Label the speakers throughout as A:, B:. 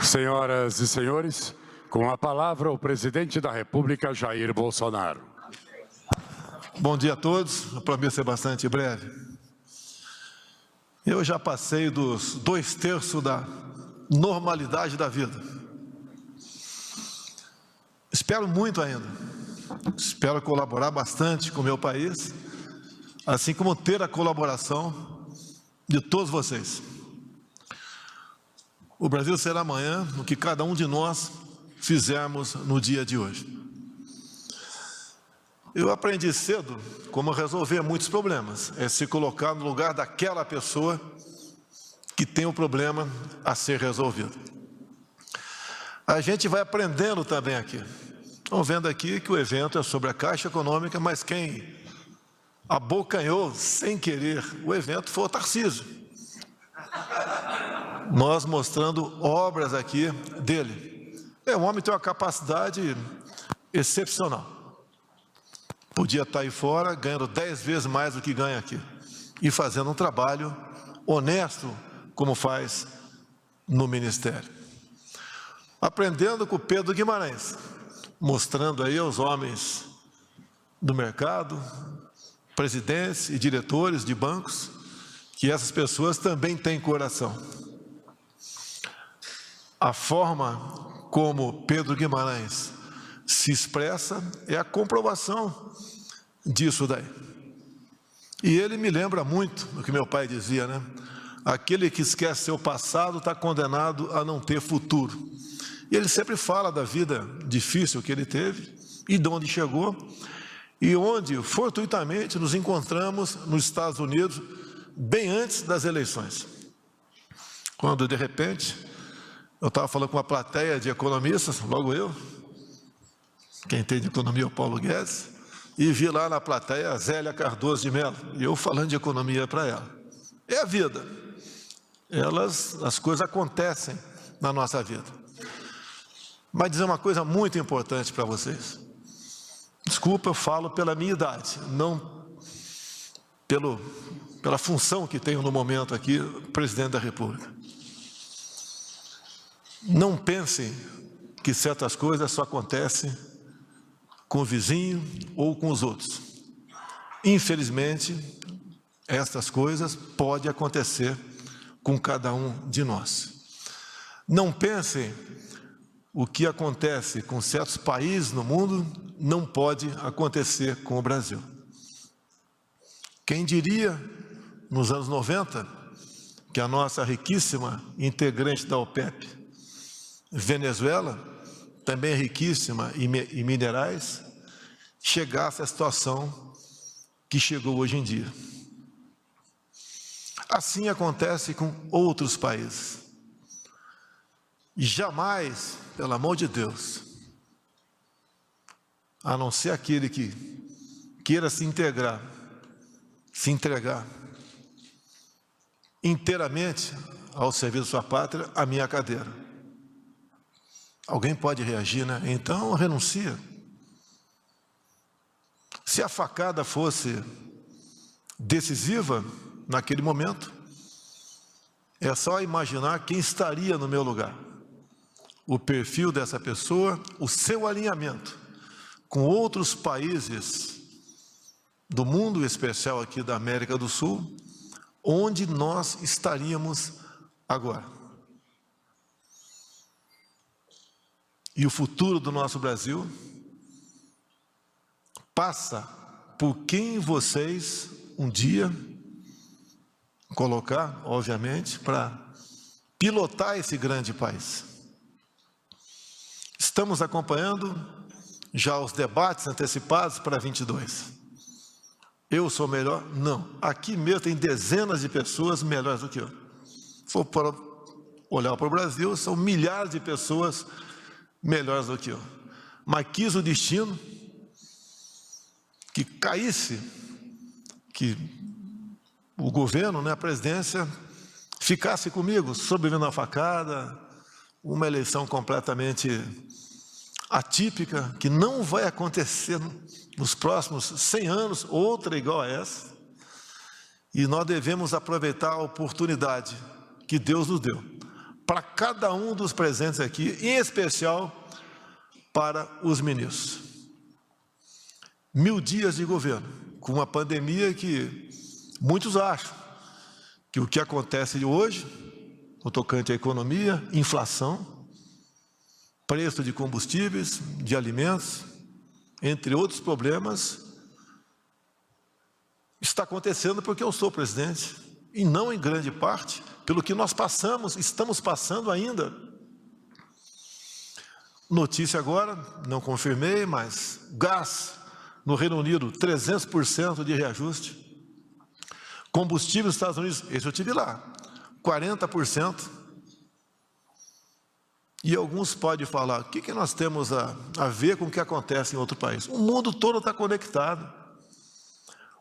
A: Senhoras e senhores, com a palavra o presidente da República, Jair Bolsonaro.
B: Bom dia a todos, eu prometo ser bastante breve. Eu já passei dos 2/3 da normalidade da vida. Espero muito ainda. Espero colaborar bastante com o meu país, assim como ter a colaboração de todos vocês. O Brasil será amanhã o que cada um de nós fizermos no dia de hoje. Eu aprendi cedo como resolver muitos problemas, é se colocar no lugar daquela pessoa que tem o problema a ser resolvido. A gente vai aprendendo também aqui. Estão vendo aqui que o evento é sobre a Caixa Econômica, mas quem abocanhou sem querer o evento foi o Tarcísio. Nós mostrando obras aqui dele. O homem tem uma capacidade excepcional. Podia estar aí fora ganhando 10 vezes mais do que ganha aqui. E fazendo um trabalho honesto, como faz no Ministério. Aprendendo com o Pedro Guimarães, mostrando aí aos homens do mercado, presidentes e diretores de bancos, que essas pessoas também têm coração. A forma como Pedro Guimarães se expressa é a comprovação disso daí. E ele me lembra muito do que meu pai dizia, né? Aquele que esquece seu passado está condenado a não ter futuro. E ele sempre fala da vida difícil que ele teve e de onde chegou e onde, fortuitamente, nos encontramos nos Estados Unidos bem antes das eleições. Quando, de repente, eu estava falando com uma plateia de economistas, logo eu, quem tem de economia é o Paulo Guedes, e vi lá na plateia a Zélia Cardoso de Mello, e eu falando de economia para ela. É a vida. As coisas acontecem na nossa vida. Mas dizer uma coisa muito importante para vocês. Desculpa, eu falo pela minha idade, não pela função que tenho no momento aqui, presidente da República. Não pensem que certas coisas só acontecem com o vizinho ou com os outros. Infelizmente, estas coisas podem acontecer com cada um de nós. Não pensem o que acontece com certos países no mundo não pode acontecer com o Brasil. Quem diria, nos anos 90, que a nossa riquíssima integrante da OPEP, Venezuela, também riquíssima em minerais, chegasse à situação que chegou hoje em dia. Assim acontece com outros países. Jamais, pelo amor de Deus, a não ser aquele que queira se entregar inteiramente ao serviço da sua pátria, a minha cadeira. Alguém pode reagir, né? Então renuncia. Se a facada fosse decisiva naquele momento, é só imaginar quem estaria no meu lugar. O perfil dessa pessoa, o seu alinhamento com outros países do mundo, em especial aqui da América do Sul, onde nós estaríamos agora. E o futuro do nosso Brasil passa por quem vocês um dia colocar, obviamente, para pilotar esse grande país. Estamos acompanhando já os debates antecipados para 22. Eu sou melhor? Não. Aqui mesmo tem dezenas de pessoas melhores do que eu. Se for para olhar para o Brasil, são milhares de pessoas melhores do que eu. Mas quis o destino que caísse, que o governo, a presidência, ficasse comigo, sobrevivendo a facada, uma eleição completamente atípica, que não vai acontecer nos próximos 100 anos, outra igual a essa. E nós devemos aproveitar a oportunidade que Deus nos deu para cada um dos presentes aqui, em especial para os ministros. 1000 dias de governo, com uma pandemia que muitos acham que o que acontece hoje, no tocante à economia, inflação, preço de combustíveis, de alimentos, entre outros problemas, está acontecendo porque eu sou presidente, e não em grande parte pelo que nós passamos, estamos passando ainda. Notícia agora, não confirmei, mas gás no Reino Unido, 300% de reajuste. Combustível nos Estados Unidos, esse eu tive lá, 40%. E alguns podem falar, o que nós temos a ver com o que acontece em outro país? O mundo todo está conectado.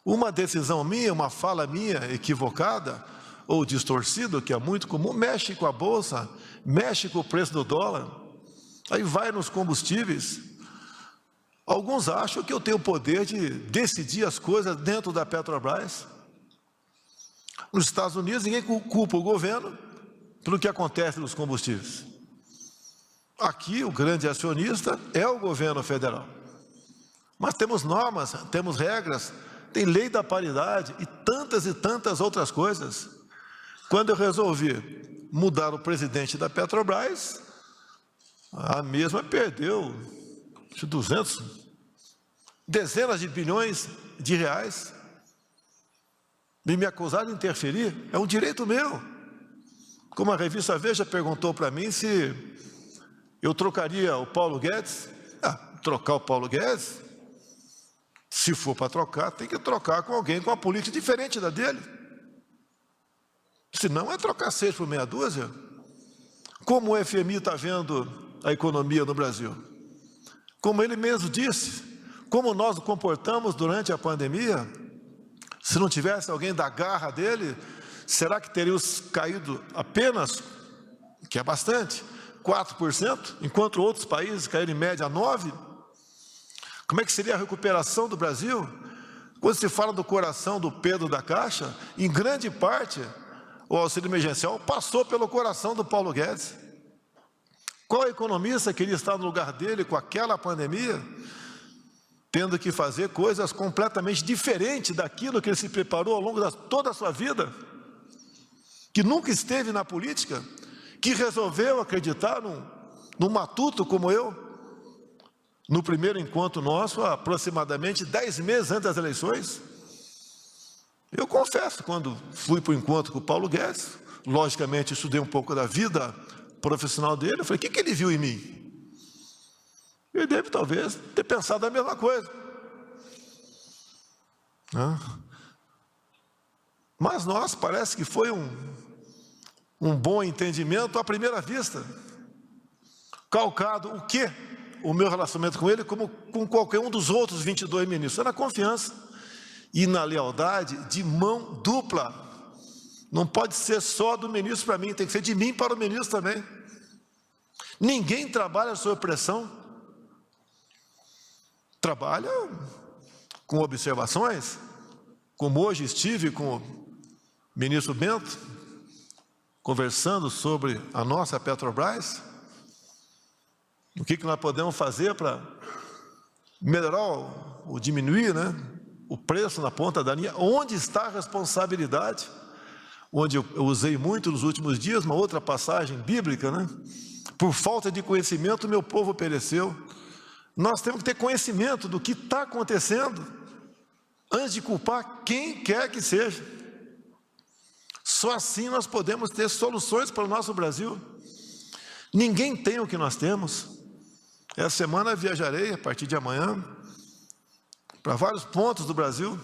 B: Uma decisão minha, uma fala minha equivocada ou distorcida, que é muito comum, mexe com a bolsa, mexe com o preço do dólar, aí vai nos combustíveis. Alguns acham que eu tenho o poder de decidir as coisas dentro da Petrobras. Nos Estados Unidos, ninguém culpa o governo pelo que acontece nos combustíveis. Aqui, o grande acionista é o governo federal. Mas temos normas, temos regras, tem lei da paridade e tantas outras coisas. Quando eu resolvi mudar o presidente da Petrobras, a mesma perdeu 200 de bilhões de reais. E me acusaram de interferir, é um direito meu. Como a revista Veja perguntou para mim se eu trocaria o Paulo Guedes. Trocar o Paulo Guedes, se for para trocar, tem que trocar com alguém com uma política diferente da dele. Senão é trocar 6 por meia dúzia. Como o FMI está vendo a economia no Brasil? Como ele mesmo disse, como nós nos comportamos durante a pandemia, se não tivesse alguém da garra dele, será que teríamos caído apenas, que é bastante, 4%, enquanto outros países caíram em média 9%? Como é que seria a recuperação do Brasil? Quando se fala do coração do Pedro da Caixa, em grande parte, o auxílio emergencial passou pelo coração do Paulo Guedes. Qual economista queria estar no lugar dele com aquela pandemia, tendo que fazer coisas completamente diferentes daquilo que ele se preparou ao longo de toda a sua vida, que nunca esteve na política, que resolveu acreditar num matuto como eu, no primeiro encontro nosso, aproximadamente 10 meses antes das eleições. Eu confesso, quando fui para o encontro com o Paulo Guedes, logicamente estudei um pouco da vida profissional dele, eu falei, o que ele viu em mim? Ele deve talvez ter pensado a mesma coisa. Mas nós, parece que foi um bom entendimento à primeira vista. Calcado o quê? O meu relacionamento com ele, como com qualquer um dos outros 22 ministros, é na confiança e na lealdade de mão dupla. Não pode ser só do ministro para mim, tem que ser de mim para o ministro também. Ninguém trabalha sob pressão. Trabalha com observações, como hoje estive com o ministro Bento, conversando sobre a nossa Petrobras. O que nós podemos fazer para melhorar ou diminuir, o preço na ponta da linha? Onde está a responsabilidade? Onde eu usei muito nos últimos dias, uma outra passagem bíblica, Por falta de conhecimento, meu povo pereceu. Nós temos que ter conhecimento do que está acontecendo, antes de culpar quem quer que seja. Só assim nós podemos ter soluções para o nosso Brasil. Ninguém tem o que nós temos. Essa semana viajarei, a partir de amanhã, para vários pontos do Brasil,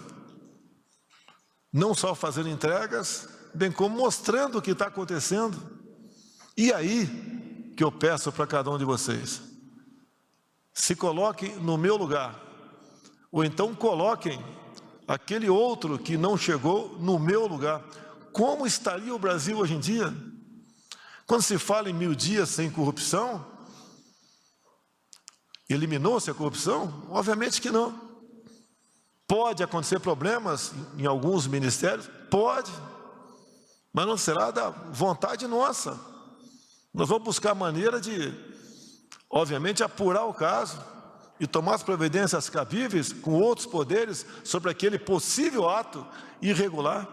B: não só fazendo entregas, bem como mostrando o que está acontecendo. E aí que eu peço para cada um de vocês, se coloquem no meu lugar, ou então coloquem aquele outro que não chegou no meu lugar. Como estaria o Brasil hoje em dia? Quando se fala em 1000 dias sem corrupção, eliminou-se a corrupção? Obviamente que não. Pode acontecer problemas em alguns ministérios? Pode, mas não será da vontade nossa. Nós vamos buscar maneira de, obviamente, apurar o caso e tomar as providências cabíveis com outros poderes sobre aquele possível ato irregular.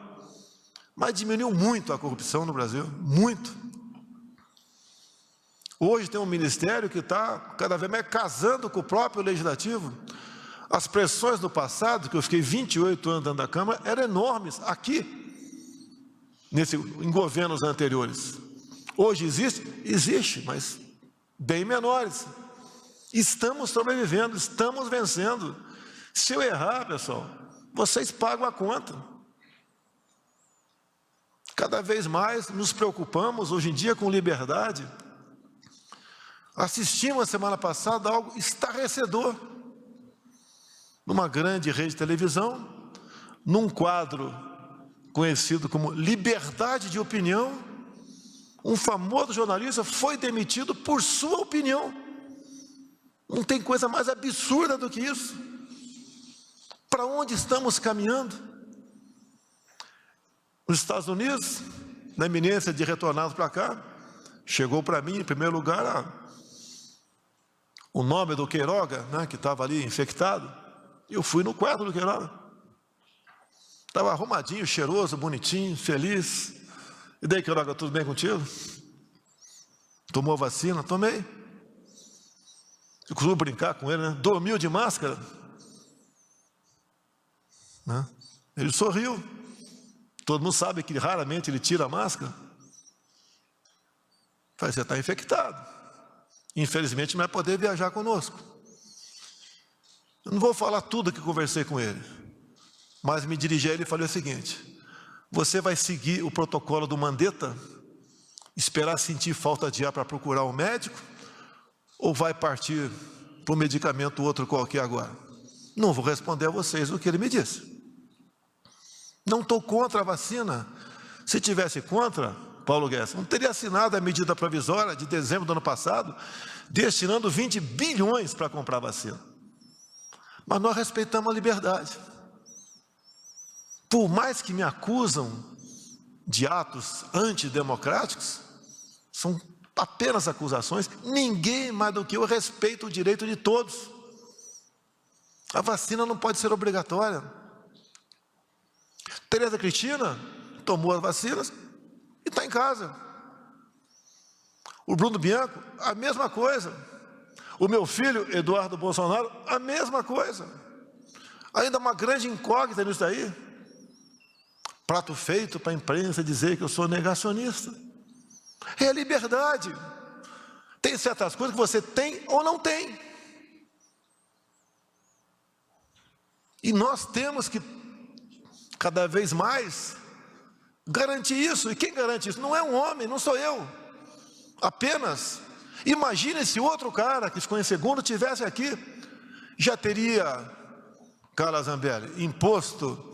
B: Mas diminuiu muito a corrupção no Brasil, muito. Hoje tem um ministério que está cada vez mais casando com o próprio legislativo. As pressões no passado, que eu fiquei 28 anos dentro da Câmara, eram enormes aqui, em governos anteriores. Hoje existe, mas bem menores. Estamos sobrevivendo, estamos vencendo. Se eu errar, pessoal, vocês pagam a conta. Cada vez mais nos preocupamos, hoje em dia, com liberdade. Assistimos a semana passada algo estarrecedor. Numa grande rede de televisão, num quadro conhecido como Liberdade de Opinião, um famoso jornalista foi demitido por sua opinião. Não tem coisa mais absurda do que isso. Para onde estamos caminhando? Nos Estados Unidos, na iminência de retornar para cá, chegou para mim, em primeiro lugar, o nome do Queiroga, né, que estava ali infectado. Eu fui no quarto do Queiroga. Estava arrumadinho, cheiroso, bonitinho, feliz. E daí, Queiroga, tudo bem contigo? Tomou vacina? Tomei. Eu costumo brincar com ele, né? Dormiu de máscara? Né? Ele sorriu. Todo mundo sabe que raramente ele tira a máscara. Falei, você está infectado. Infelizmente não vai poder viajar conosco. Eu não vou falar tudo que conversei com ele, mas me dirigi a ele e falei o seguinte: você vai seguir o protocolo do Mandetta, esperar sentir falta de ar para procurar um médico, ou vai partir para um medicamento outro qualquer agora? Não vou responder a vocês o que ele me disse. Não estou contra a vacina. Se tivesse contra, Paulo Guedes, não teria assinado a medida provisória de dezembro do ano passado, destinando 20 bilhões para comprar vacina. Mas nós respeitamos a liberdade. Por mais que me acusam de atos antidemocráticos, são apenas acusações, ninguém mais do que eu respeita o direito de todos. A vacina não pode ser obrigatória. Tereza Cristina tomou as vacinas e está em casa. O Bruno Bianco, a mesma coisa. O meu filho, Eduardo Bolsonaro, a mesma coisa. Ainda uma grande incógnita nisso daí. Prato feito para a imprensa dizer que eu sou negacionista. É a liberdade. Tem certas coisas que você tem ou não tem. E nós temos que, cada vez mais, garantir isso. E quem garante isso? Não é um homem, não sou eu. Apenas, imagine se outro cara que ficou em segundo tivesse aqui, já teria, Carla Zambelli, imposto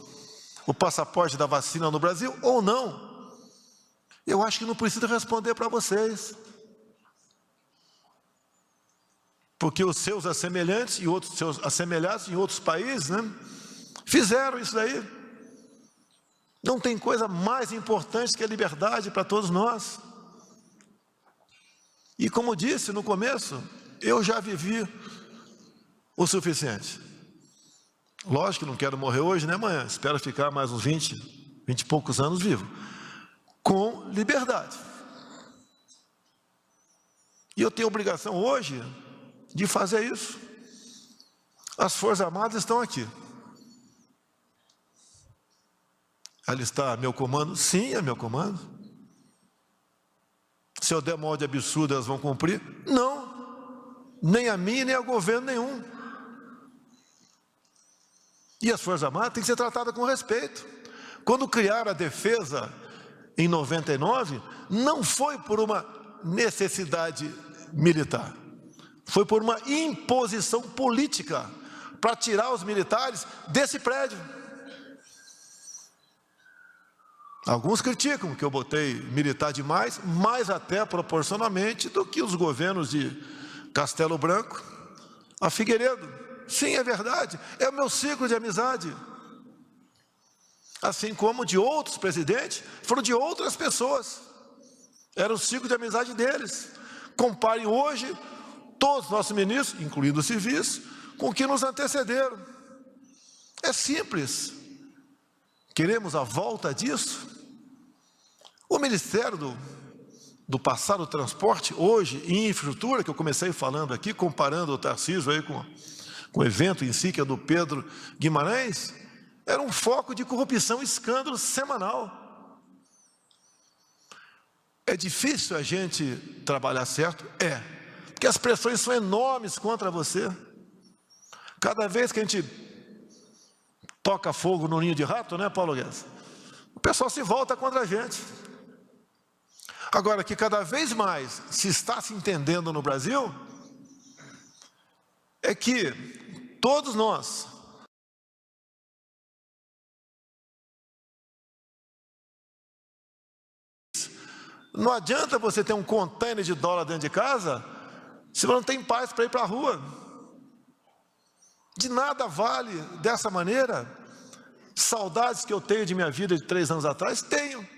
B: o passaporte da vacina no Brasil ou não? Eu acho que não preciso responder para vocês. Porque os seus assemelhantes e outros seus assemelhados em outros países, né, fizeram isso daí. Não tem coisa mais importante que a liberdade para todos nós. E como disse no começo, eu já vivi o suficiente. Lógico que não quero morrer hoje, nem amanhã. Espero ficar mais uns 20 e poucos anos vivo. Com liberdade. E eu tenho obrigação hoje de fazer isso. As Forças Armadas estão aqui. Ali está meu comando? Sim, é meu comando. Se eu der uma ordem absurda, elas vão cumprir? Não. Nem a mim, nem ao governo nenhum. E as Forças Armadas têm que ser tratadas com respeito. Quando criaram a defesa em 99, não foi por uma necessidade militar. Foi por uma imposição política para tirar os militares desse prédio. Alguns criticam que eu botei militar demais, mais até proporcionalmente do que os governos de Castelo Branco a Figueiredo. Sim, é verdade, é o meu ciclo de amizade. Assim como de outros presidentes, foram de outras pessoas. Era o ciclo de amizade deles. Compare hoje todos os nossos ministros, incluindo os civis, com o que nos antecederam. É simples. Queremos a volta disso? O Ministério do passado, do transporte, hoje, em infraestrutura, que eu comecei falando aqui, comparando o Tarcísio aí com o evento em si, que é do Pedro Guimarães, era um foco de corrupção e escândalo semanal. É difícil a gente trabalhar certo? É, porque as pressões são enormes contra você. Cada vez que a gente toca fogo no ninho de rato, né, Paulo Guedes? O pessoal se volta contra a gente. Agora, que cada vez mais se está se entendendo no Brasil, é que todos nós não adianta você ter um container de dólar dentro de casa se você não tem paz para ir para a rua. De nada vale dessa maneira. Saudades que eu tenho de minha vida de 3 anos atrás, tenho.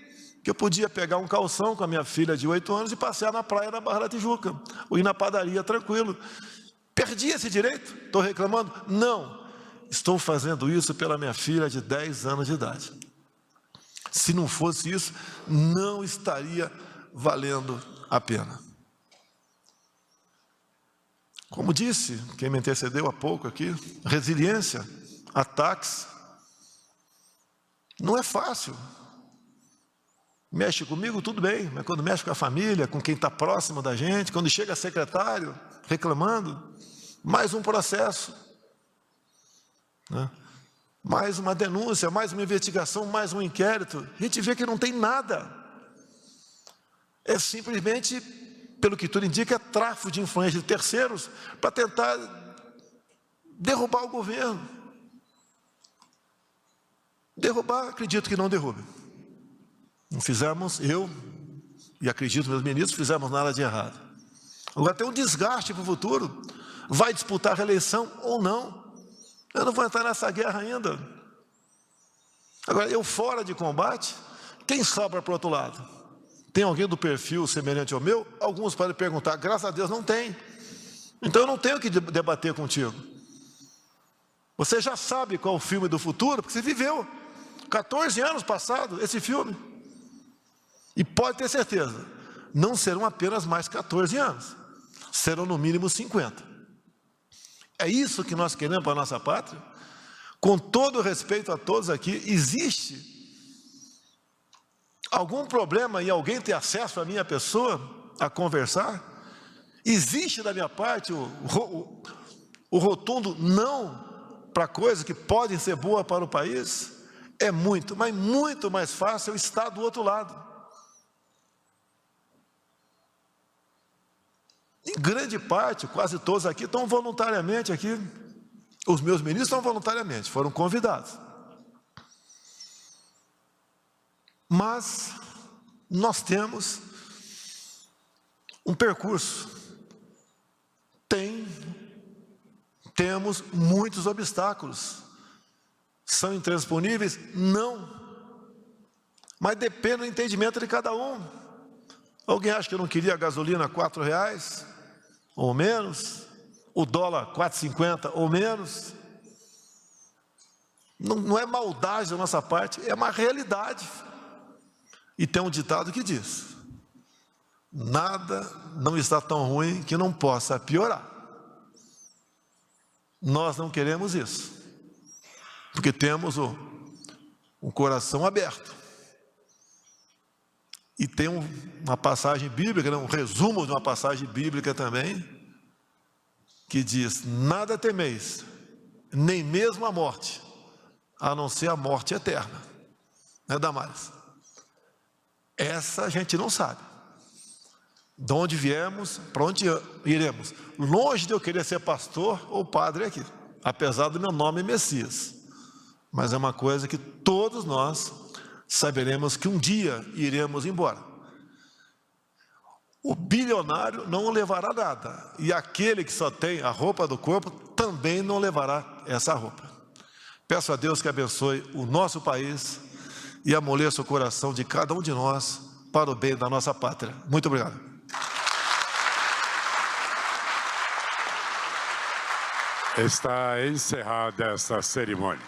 B: Que eu podia pegar um calção com a minha filha de 8 anos e passear na praia da Barra da Tijuca, ou ir na padaria tranquilo. Perdi esse direito? Estou reclamando? Não. Estou fazendo isso pela minha filha de 10 anos de idade. Se não fosse isso, não estaria valendo a pena. Como disse quem me antecedeu há pouco aqui, resiliência, ataques, não é fácil. Mexe comigo, tudo bem, mas quando mexe com a família, com quem está próximo da gente, quando chega secretário reclamando, mais um processo, né? Mais uma denúncia, mais uma investigação, mais um inquérito. A gente vê que não tem nada. É simplesmente, pelo que tudo indica, é tráfico de influência de terceiros para tentar derrubar o governo. Derrubar, acredito que não derrube. Não fizemos, eu e acredito meus ministros, fizemos nada de errado. Agora tem um desgaste para o futuro. Vai disputar a reeleição ou não? Eu não vou entrar nessa guerra ainda. Agora, eu fora de combate, quem sobra para o outro lado? Tem alguém do perfil semelhante ao meu? Alguns podem perguntar, graças a Deus não tem. Então eu não tenho que debater contigo. Você já sabe qual é o filme do futuro, porque você viveu 14 anos passado esse filme. E pode ter certeza, não serão apenas mais 14 anos, serão no mínimo 50. É isso que nós queremos para a nossa pátria? Com todo respeito a todos aqui, existe algum problema em alguém ter acesso à minha pessoa, a conversar? Existe da minha parte o rotundo não para coisas que podem ser boas para o país? É muito, mas muito mais fácil eu estar do outro lado. Em grande parte, quase todos aqui estão voluntariamente aqui. Os meus ministros estão voluntariamente, foram convidados. Mas nós temos um percurso. Temos muitos obstáculos. São intransponíveis? Não. Mas depende do entendimento de cada um. Alguém acha que eu não queria a gasolina R$4 ou menos? O dólar 4,50 ou menos? Não é maldade da nossa parte, é uma realidade. E tem um ditado que diz: nada não está tão ruim que não possa piorar. Nós não queremos isso, porque temos um coração aberto. E tem uma passagem bíblica, um resumo de uma passagem bíblica também, que diz: nada temeis, nem mesmo a morte, a não ser a morte eterna. Né, Damares? Essa a gente não sabe. De onde viemos, para onde iremos. Longe de eu querer ser pastor ou padre aqui, apesar do meu nome Messias. Mas é uma coisa que todos nós saberemos que um dia iremos embora. O bilionário não levará nada, e aquele que só tem a roupa do corpo também não levará essa roupa. Peço a Deus que abençoe o nosso país e amoleça o coração de cada um de nós para o bem da nossa pátria. Muito obrigado.
A: Está encerrada esta cerimônia.